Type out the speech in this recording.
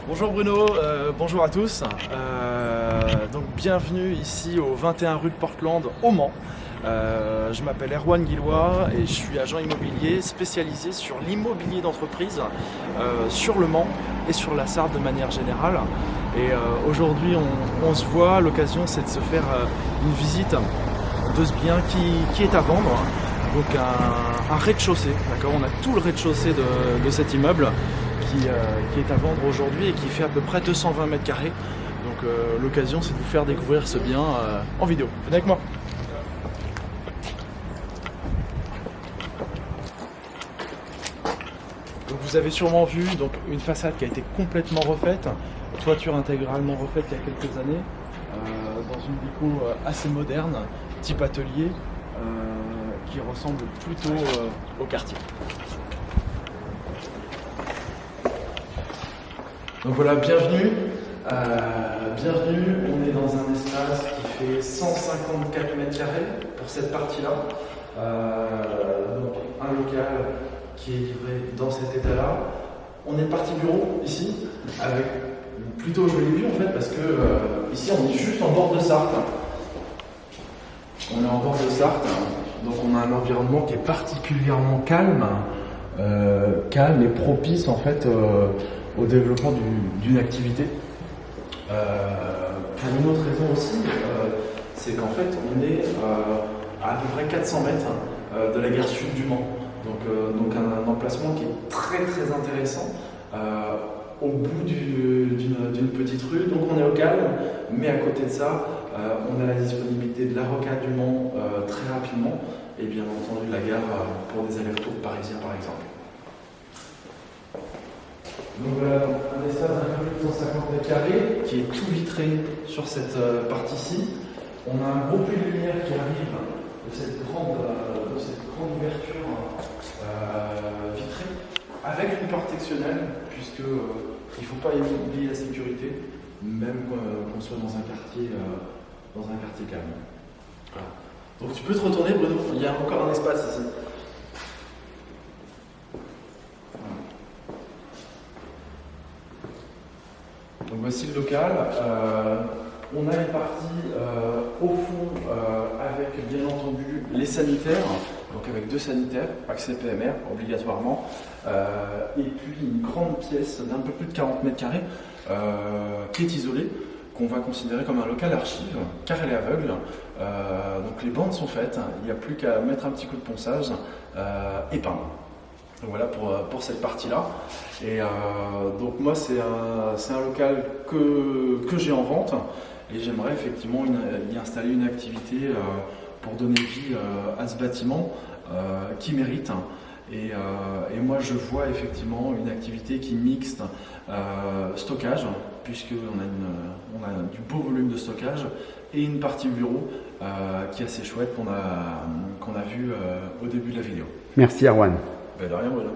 Bonjour Bruno, bonjour à tous. Donc bienvenue ici au 21 rue de Portland au Mans. Je m'appelle Erwan Guillois et je suis agent immobilier spécialisé sur l'immobilier d'entreprise sur le Mans et sur la Sarthe de manière générale. Et aujourd'hui on se voit, l'occasion c'est de se faire une visite de ce bien qui est à vendre. Donc un rez-de-chaussée, d'accord. On a tout le rez-de-chaussée de cet immeuble qui est à vendre aujourd'hui et qui fait à peu près 220 mètres carrés. Donc l'occasion c'est de vous faire découvrir ce bien en vidéo. Venez avec moi. Donc vous avez sûrement vu donc, une façade qui a été complètement refaite, toiture intégralement refaite il y a quelques années, dans une déco assez moderne, type atelier, qui ressemble plutôt au quartier. Donc voilà, bienvenue. Bienvenue, on est dans un espace qui fait 154 mètres carrés pour cette partie-là. Donc un local qui est livré dans cet état-là. On est parti bureau ici, avec plutôt jolie vue en fait, parce que ici on est juste en bord de Sarthe. On est en bord de Sarthe, donc on a un environnement qui est particulièrement calme, et propice en fait au développement d'une activité. Pour une autre raison aussi, c'est qu'en fait on est à peu près 400 mètres de la gare sud du Mans. Donc un emplacement qui est très très intéressant au bout d'une petite rue. Donc on est au calme, mais à côté de ça, on a la disponibilité de la rocade du Mans très rapidement et bien entendu de la gare pour des allers-retours parisiens par exemple. Donc voilà, un espace d'un peu plus de 150 mètres carrés qui est tout vitré sur cette partie-ci. On a un gros puits de lumière qui arrive de cette grande ouverture vitrée avec une porte sectionnelle, puisque il ne faut pas oublier la sécurité, même qu'on soit dans un quartier calme. Voilà. Donc tu peux te retourner Bruno, il y a encore un espace ici. Donc voici le local. On a une partie au fond avec bien entendu les sanitaires, donc avec 2 sanitaires, accès PMR obligatoirement, et puis une grande pièce d'un peu plus de 40 mètres carrés qui est isolée, qu'on va considérer comme un local archive, car elle est aveugle. Donc les bandes sont faites, il n'y a plus qu'à mettre un petit coup de ponçage et peindre. Donc voilà pour cette partie-là. Et donc moi c'est un local que j'ai en vente et j'aimerais effectivement y installer une activité pour donner vie à ce bâtiment qui mérite. Et moi je vois effectivement une activité qui mixte stockage, puisqu'on a du beau volume de stockage et une partie bureau qui est assez chouette qu'on a vu au début de la vidéo. Merci Erwan. Ben de rien, voilà.